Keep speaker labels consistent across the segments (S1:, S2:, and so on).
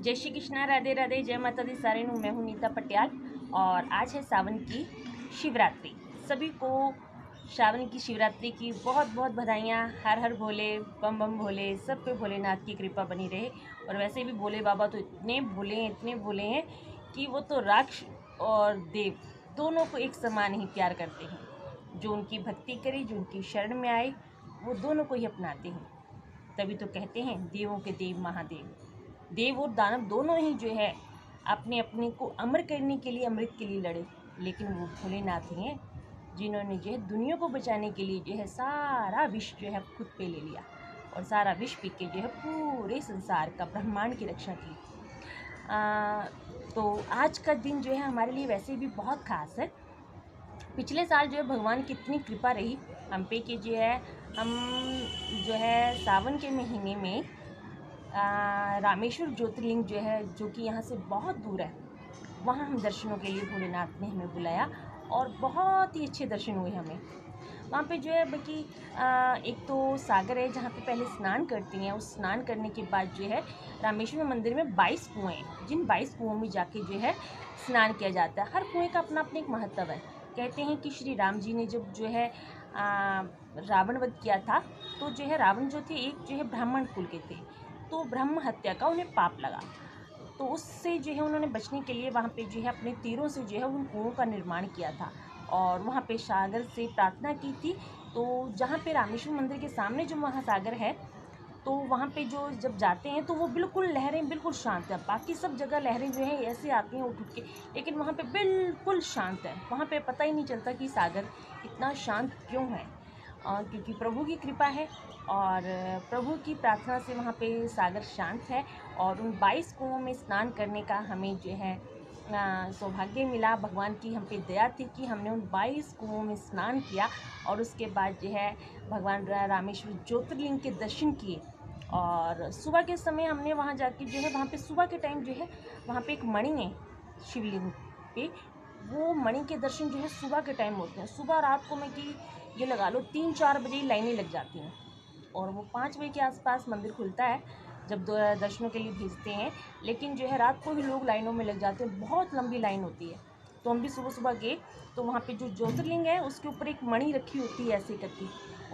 S1: जय श्री कृष्णा, राधे राधे, जय माता दी सारे नु। मैं हूँ नीता पटियाल और आज है सावन की शिवरात्रि। सभी को सावन की शिवरात्रि की बहुत बहुत बधाइयाँ। हर हर भोले, बम बम भोले, सब पे भोलेनाथ की कृपा बनी रहे। और वैसे भी भोले बाबा तो इतने भोले हैं कि वो तो राक्ष और देव दोनों को एक समान ही प्यार करते हैं। जो उनकी भक्ति करे, जो उनकी शरण में आए, वो दोनों को ही अपनाते हैं। तभी तो कहते हैं देवों के देव महादेव। देव और दानव दोनों ही जो है अपने अपने को अमर करने के लिए, अमृत के लिए लड़े। लेकिन वो भोलेनाथ ही हैं जिन्होंने जो है दुनिया को बचाने के लिए जो है सारा विष जो है खुद पे ले लिया और सारा विष पी के जो है पूरे संसार का, ब्रह्मांड की रक्षा की। तो आज का दिन जो है हमारे लिए वैसे भी बहुत खास है। पिछले साल जो है भगवान की इतनी कृपा रही हम पे कि जो है हम जो है सावन के महीने में रामेश्वर ज्योतिर्लिंग जो है, जो कि यहाँ से बहुत दूर है, वहाँ हम दर्शनों के लिए भोलेनाथ ने हमें बुलाया और बहुत ही अच्छे दर्शन हुए हमें। वहाँ पे जो है बल्कि एक तो सागर है जहाँ पे पहले स्नान करती हैं। उस स्नान करने के बाद जो है रामेश्वर मंदिर में 22 कुएँ हैं, जिन 22 कुओं में जाके जो है स्नान किया जाता है। हर कुएँ का अपना अपना एक महत्व है। कहते हैं कि श्री राम जी ने जब जो है रावण वध किया था, तो जो है रावण जो थे एक जो है ब्राह्मण कुल के थे, तो ब्रह्म हत्या का उन्हें पाप लगा। तो उससे जो है उन्होंने बचने के लिए वहाँ पे जो है अपने तीरों से जो है उन कुओं का निर्माण किया था और वहाँ पे सागर से प्रार्थना की थी। तो जहाँ पे रामेश्वर मंदिर के सामने जो महासागर है, तो वहाँ पे जो जब जाते हैं तो वो बिल्कुल लहरें बिल्कुल शांत है। बाकी सब जगह लहरें जो है ऐसे आती हैं उठ के, लेकिन वहाँ पे बिल्कुल शांत है। वहाँ पे पता ही नहीं चलता कि सागर इतना शांत क्यों है, क्योंकि प्रभु की कृपा है और प्रभु की प्रार्थना से वहाँ पे सागर शांत है। और उन 22 कुओं में स्नान करने का हमें जो है सौभाग्य मिला। भगवान की हम पे दया थी कि हमने उन 22 कुओं में स्नान किया और उसके बाद जो है भगवान रामेश्वर ज्योतिर्लिंग के दर्शन किए। और सुबह के समय हमने वहाँ जाके जो है, वहाँ पे सुबह के टाइम जो है वहाँ पे एक मणि है शिवलिंग पे, वो मणि के दर्शन जो है सुबह के टाइम होते हैं। सुबह रात को मैं कि ये लगा लो 3-4 बजे ही लाइनें लग जाती हैं और वो 5 बजे के आसपास मंदिर खुलता है जब दर्शनों के लिए भेजते हैं। लेकिन जो है रात को भी लोग लाइनों में लग जाते हैं, बहुत लंबी लाइन होती है। तो हम भी सुबह सुबह गए तो वहाँ पे जो ज्योतिर्लिंग है उसके ऊपर एक मणि रखी होती है ऐसे करके।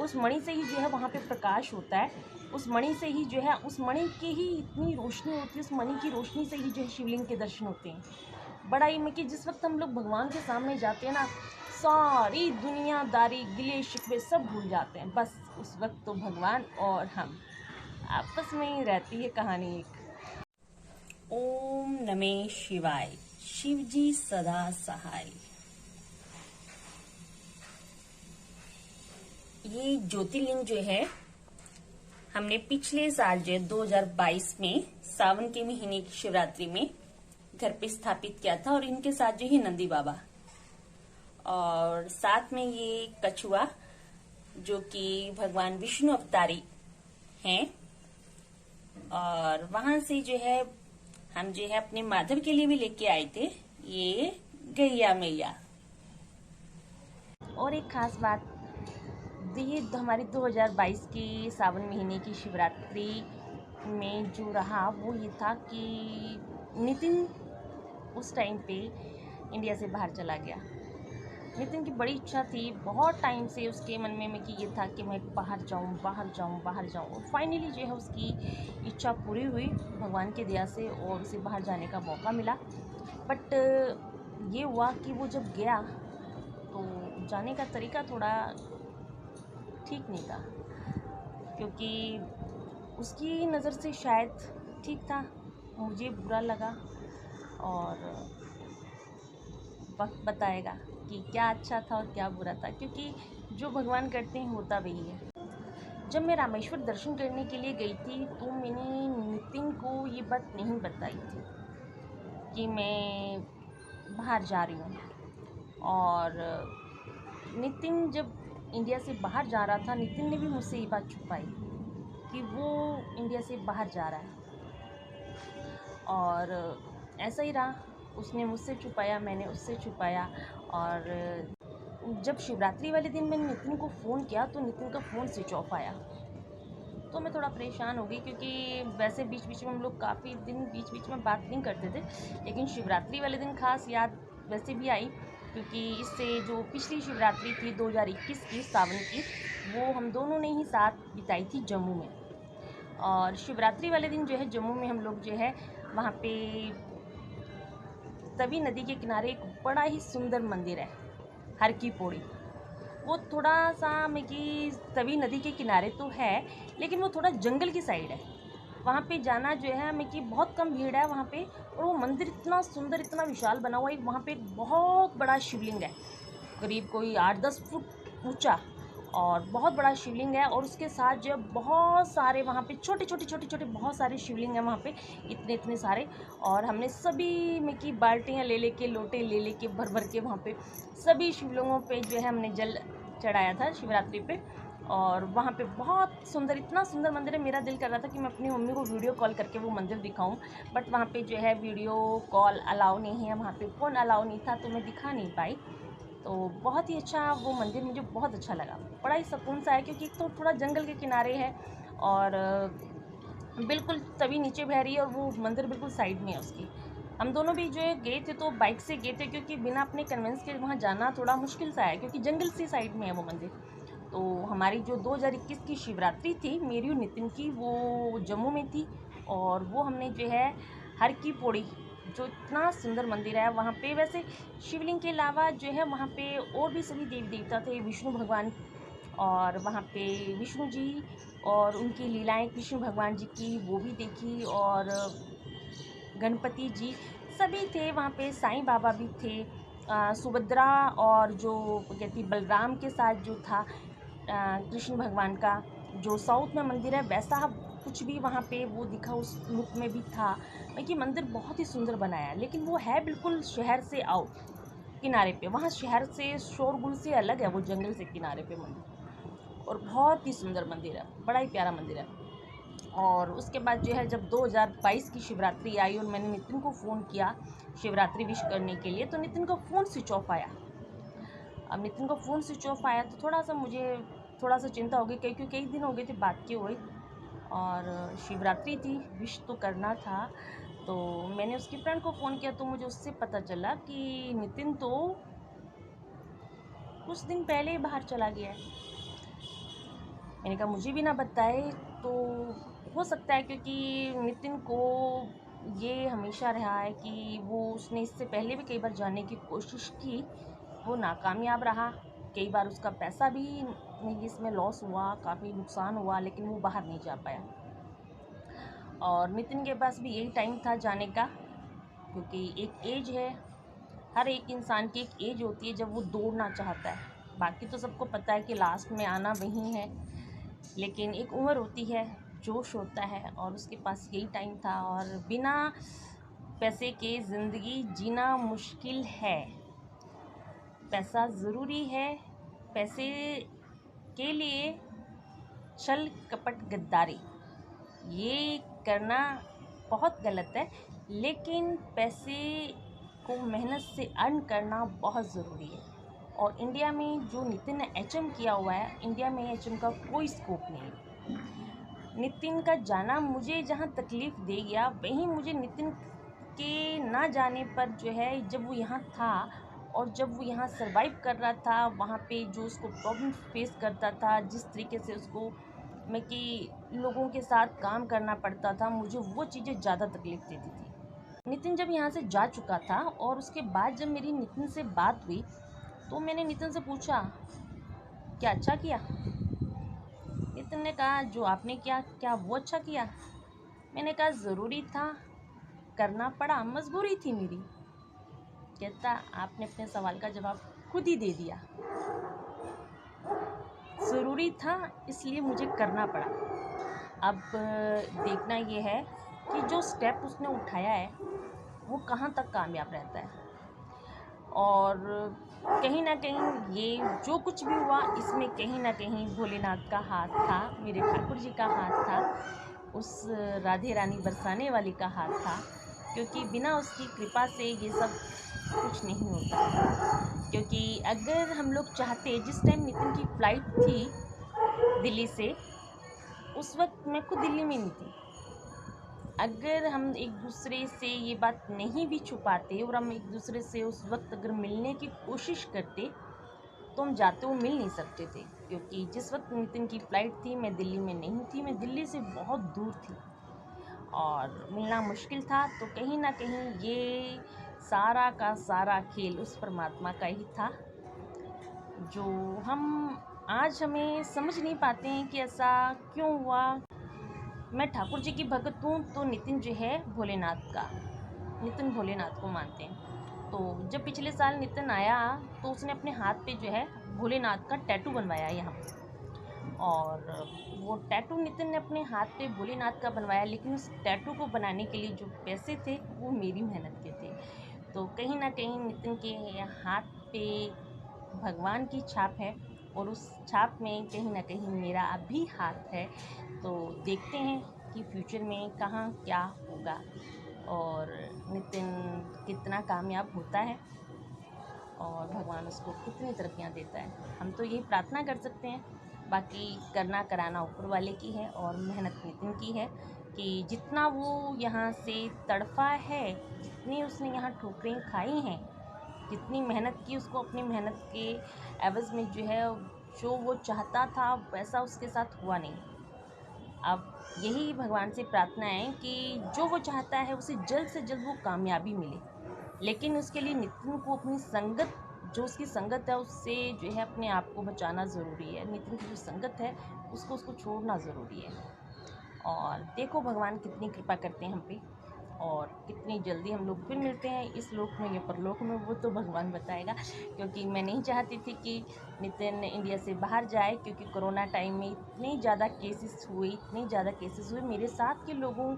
S1: उस मणि से ही जो है वहाँ पे प्रकाश होता है। उस मणि से ही जो है, उस मणि की ही इतनी रोशनी होती है, उस मणि की रोशनी से ही जो है शिवलिंग के दर्शन होते हैं। बड़ा ही कि जिस वक्त हम लोग भगवान के सामने जाते हैं ना, सारी दुनियादारी, गिले शिकवे सब भूल जाते हैं। बस उस वक्त तो भगवान और हम आपस में ही रहती है कहानी एक। ओम नमः शिवाय, शिव जी सदा सहाय। ये ज्योतिर्लिंग जो है हमने पिछले साल जो है 2022 में सावन के महीने की शिवरात्रि में घर पे स्थापित किया था और इनके साथ जो है नंदी बाबा और साथ में ये कछुआ जो कि भगवान विष्णु अवतारी हैं। और वहां से जो है हम जो है अपने माधव के लिए भी लेके आए थे ये गैया मैया। और एक खास बात ये हमारी 2022 की सावन महीने की शिवरात्रि में जो रहा वो ये था कि नितिन उस टाइम पे इंडिया से बाहर चला गया। नितिन की बड़ी इच्छा थी, बहुत टाइम से उसके मन में कि ये था कि मैं बाहर जाऊं, बाहर जाऊं, बाहर जाऊं। और फाइनली जो है उसकी इच्छा पूरी हुई भगवान की दया से और उसे बाहर जाने का मौका मिला। बट ये हुआ कि वो जब गया तो जाने का तरीका थोड़ा ठीक नहीं था, क्योंकि उसकी नज़र से शायद ठीक था, मुझे बुरा लगा। और वक्त बताएगा कि क्या अच्छा था और क्या बुरा था, क्योंकि जो भगवान करते हैं होता वही है। जब मैं रामेश्वर दर्शन करने के लिए गई थी तो मैंने नितिन को ये बात नहीं बताई थी कि मैं बाहर जा रही हूँ। और नितिन जब इंडिया से बाहर जा रहा था, नितिन ने भी मुझसे ये बात छुपाई कि वो इंडिया से बाहर जा रहा है। और ऐसा ही रहा, उसने मुझसे छुपाया, मैंने उससे छुपाया। और जब शिवरात्रि वाले दिन मैंने नितिन को फ़ोन किया तो नितिन का फ़ोन स्विच ऑफ आया। तो मैं थोड़ा परेशान हो गई, क्योंकि वैसे बीच बीच में हम लोग काफ़ी दिन बीच बीच में बात नहीं करते थे, लेकिन शिवरात्रि वाले दिन खास याद वैसे भी आई, क्योंकि इससे जो पिछली शिवरात्रि थी 2021 की सावन की, वो हम दोनों ने ही साथ बिताई थी जम्मू में। और शिवरात्रि वाले दिन जो है जम्मू में हम लोग जो है वहाँ पे तवी नदी के किनारे एक बड़ा ही सुंदर मंदिर है, हर की पौड़ी। वो थोड़ा सा कि तवी नदी के किनारे तो है, लेकिन वो थोड़ा जंगल की साइड है। वहाँ पे जाना जो है कि बहुत कम भीड़ है वहाँ पे, और वो मंदिर इतना सुंदर, इतना विशाल बना हुआ है। वहाँ पे एक बहुत बड़ा शिवलिंग है, करीब कोई 8-10 फुट ऊंचा, और बहुत बड़ा शिवलिंग है। और उसके साथ जो बहुत सारे वहाँ पे छोटे छोटे बहुत सारे शिवलिंग हैं वहाँ पे, इतने सारे। और हमने सभी में की बाल्टियाँ ले लेके, लोटे ले लेके, भर भर के वहाँ पे सभी शिवलिंगों पे जो है हमने जल चढ़ाया था शिवरात्रि पे। और वहाँ पे बहुत सुंदर, इतना सुंदर मंदिर है, मेरा दिल कर रहा था कि मैं अपनी मम्मी को वीडियो कॉल करके वो मंदिर दिखाऊं, बट वहाँ पे जो है वीडियो कॉल अलाउ नहीं है, वहाँ पे फ़ोन अलाउ नहीं था, तो मैं दिखा नहीं पाई। तो बहुत ही अच्छा वो मंदिर मुझे बहुत अच्छा लगा, बड़ा ही सुकून सा है, क्योंकि एक तो थोड़ा जंगल के किनारे है, और बिल्कुल तभी नीचे बह रही है, और वो मंदिर बिल्कुल साइड में है उसकी। हम दोनों भी जो है गए थे तो बाइक से गए थे, क्योंकि बिना अपने कन्वेंस के वहाँ जाना थोड़ा मुश्किल सा है, क्योंकि जंगल सी साइड में है वो मंदिर। तो हमारी जो 2021 की शिवरात्रि थी मेरी और नितिन की, वो जम्मू में थी। और वो हमने जो है हर की पौड़ी, जो इतना सुंदर मंदिर है वहाँ पे, वैसे शिवलिंग के अलावा जो है वहाँ पे और भी सभी देवी देवता थे, विष्णु भगवान, और वहाँ पे विष्णु जी और उनकी लीलाएं कृष्ण भगवान जी की वो भी देखी, और गणपति जी सभी थे वहाँ पे, साईं बाबा भी थे, सुभद्रा और जो कहती बलराम के साथ जो था कृष्ण भगवान का, जो साउथ में मंदिर है वैसा कुछ भी वहाँ पे वो दिखा, उस लुक में भी था। कि मंदिर बहुत ही सुंदर बनाया है, लेकिन वो है बिल्कुल शहर से आउट किनारे पे, वहाँ शहर से शोरगुल से अलग है वो जंगल से किनारे पे मंदिर, और बहुत ही सुंदर मंदिर है, बड़ा ही प्यारा मंदिर है। और उसके बाद जो है जब 2022 की शिवरात्रि आई और मैंने नितिन को फ़ोन किया शिवरात्रि विश करने के लिए, तो नितिन का फ़ोन स्विच ऑफ आया। अब नितिन का फ़ोन स्विच ऑफ आया तो थोड़ा सा चिंता हो गई, क्योंकि कई दिन हो गए थे बात किए हुए, और शिवरात्रि थी, विश तो करना था। तो मैंने उसकी फ्रेंड को फ़ोन किया, तो मुझे उससे पता चला कि नितिन तो कुछ दिन पहले ही बाहर चला गया है। मैंने कहा मुझे भी ना बताए, तो हो सकता है क्योंकि नितिन को ये हमेशा रहा है कि उसने इससे पहले भी कई बार जाने की कोशिश की, वो नाकामयाब रहा। कई बार उसका पैसा भी इसमें लॉस हुआ, काफ़ी नुकसान हुआ, लेकिन वो बाहर नहीं जा पाया। और नितिन के पास भी यही टाइम था जाने का, क्योंकि एक एज है, हर एक इंसान की एक एज होती है जब वो दौड़ना चाहता है। बाकी तो सबको पता है कि लास्ट में आना वही है, लेकिन एक उम्र होती है, जोश होता है, और उसके पास यही टाइम था। और बिना पैसे के ज़िंदगी जीना मुश्किल है, पैसा ज़रूरी है, पैसे के लिए छल कपट गद्दारी ये करना बहुत गलत है, लेकिन पैसे को मेहनत से अर्न करना बहुत ज़रूरी है। और इंडिया में जो नितिन ने एचएम किया हुआ है, इंडिया में एचएम का कोई स्कोप नहीं। नितिन का जाना मुझे जहाँ तकलीफ़ दे गया, वहीं मुझे नितिन के ना जाने पर जो है, जब वो यहाँ था और जब वो यहाँ सर्वाइव कर रहा था, वहाँ पे जो उसको प्रॉब्लम फेस करता था, जिस तरीके से उसको कि लोगों के साथ काम करना पड़ता था, मुझे वो चीज़ें ज़्यादा तकलीफ़ देती थी। नितिन जब यहाँ से जा चुका था, और उसके बाद जब मेरी नितिन से बात हुई, तो मैंने नितिन से पूछा क्या अच्छा किया? नितिन ने कहा जो आपने किया, क्या वो अच्छा किया? मैंने कहा ज़रूरी था, करना पड़ा, मजबूरी थी मेरी। कहता आपने अपने सवाल का जवाब खुद ही दे दिया, ज़रूरी था इसलिए मुझे करना पड़ा। अब देखना ये है कि जो स्टेप उसने उठाया है वो कहाँ तक कामयाब रहता है, और कहीं ना कहीं ये जो कुछ भी हुआ इसमें कहीं ना कहीं भोलेनाथ का हाथ था, मेरे ठाकुर जी का हाथ था, उस राधे रानी बरसाने वाली का हाथ था, क्योंकि बिना उसकी कृपा से ये सब कुछ नहीं होता। क्योंकि अगर हम लोग चाहते, जिस टाइम नितिन की फ़्लाइट थी दिल्ली से, उस वक्त मैं खुद दिल्ली में नहीं थी। अगर हम एक दूसरे से ये बात नहीं भी छुपाते और हम एक दूसरे से उस वक्त अगर मिलने की कोशिश करते तो हम जाते हुए मिल नहीं सकते थे, क्योंकि जिस वक्त नितिन की फ़्लाइट थी मैं दिल्ली में नहीं थी, मैं दिल्ली से बहुत दूर थी और मिलना मुश्किल था। तो कहीं ना कहीं ये सारा का सारा खेल उस परमात्मा का ही था, जो हम आज हमें समझ नहीं पाते हैं कि ऐसा क्यों हुआ। मैं ठाकुर जी की भगत हूँ तो नितिन जो है नितिन भोलेनाथ को मानते हैं। तो जब पिछले साल नितिन आया तो उसने अपने हाथ पे जो है भोलेनाथ का टैटू बनवाया यहाँ पे, और वो टैटू नितिन ने अपने हाथ पे भोलेनाथ का बनवाया, लेकिन उस टैटू को बनाने के लिए जो पैसे थे वो मेरी मेहनत के थे। तो कहीं ना कहीं नितिन के हाथ पे भगवान की छाप है और उस छाप में कहीं ना कहीं मेरा भी हाथ है। तो देखते हैं कि फ्यूचर में कहाँ क्या होगा और नितिन कितना कामयाब होता है और भगवान उसको कितनी तरक्कियाँ देता है। हम तो यही प्रार्थना कर सकते हैं, बाकी करना कराना ऊपर वाले की है और मेहनत नितिन की है कि जितना वो यहाँ से तड़फा है, जितनी उसने यहाँ ठोकरें खाई हैं, जितनी मेहनत की, उसको अपनी मेहनत के एवज़ में जो है जो वो चाहता था वैसा उसके साथ हुआ नहीं। अब यही भगवान से प्रार्थना है कि जो वो चाहता है उसे जल्द से जल्द वो कामयाबी मिले, लेकिन उसके लिए नितिन को अपनी संगत, जो उसकी संगत है उससे जो है अपने आप को बचाना ज़रूरी है। नितिन की जो संगत है उसको छोड़ना ज़रूरी है। और देखो भगवान कितनी कृपा करते हैं हम पे और कितनी जल्दी हम लोग फिर मिलते हैं इस लोक में या परलोक में, वो तो भगवान बताएगा। क्योंकि मैं नहीं चाहती थी कि नितिन इंडिया से बाहर जाए, क्योंकि कोरोना टाइम में इतने ज़्यादा केसेस हुए, मेरे साथ के लोगों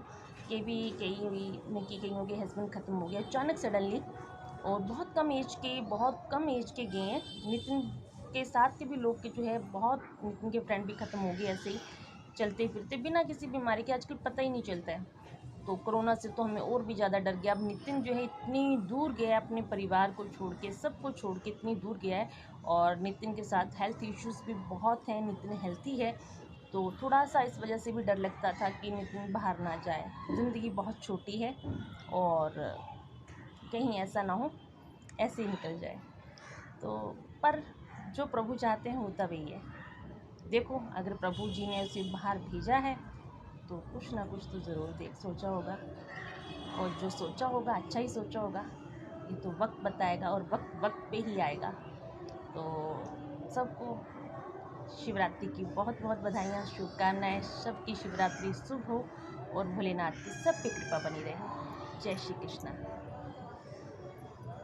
S1: के भी कईयों के हस्बैंड ख़त्म हो गया अचानक सडनली, और बहुत कम एज के गए हैं। नितिन के साथ के भी लोग के जो है बहुत, नितिन के फ्रेंड भी ख़त्म हो गए ऐसे ही चलते फिरते बिना किसी बीमारी के, आजकल पता ही नहीं चलता है। तो कोरोना से तो हमें और भी ज़्यादा डर गया। अब नितिन जो है इतनी दूर गया है, अपने परिवार को छोड़ के, सबको छोड़ के इतनी दूर गया है, और नितिन के साथ हेल्थ इश्यूज़ भी बहुत हैं। नितिन हेल्थी है तो थोड़ा सा इस वजह से भी डर लगता था कि नितिन बाहर ना जाए। ज़िंदगी बहुत छोटी है और कहीं ऐसा ना हो ऐसे ही निकल जाए। तो पर जो प्रभु चाहते हैं होता वही है। देखो अगर प्रभु जी ने उसे बाहर भेजा है तो कुछ ना कुछ तो ज़रूर सोचा होगा, और जो सोचा होगा अच्छा ही सोचा होगा। ये तो वक्त बताएगा और वक्त पे ही आएगा। तो सबको शिवरात्रि की बहुत बहुत बधाइयाँ, शुभकामनाएँ। सबकी शिवरात्रि शुभ हो और भोलेनाथ की सब पे कृपा बनी रहे। जय श्री कृष्णा।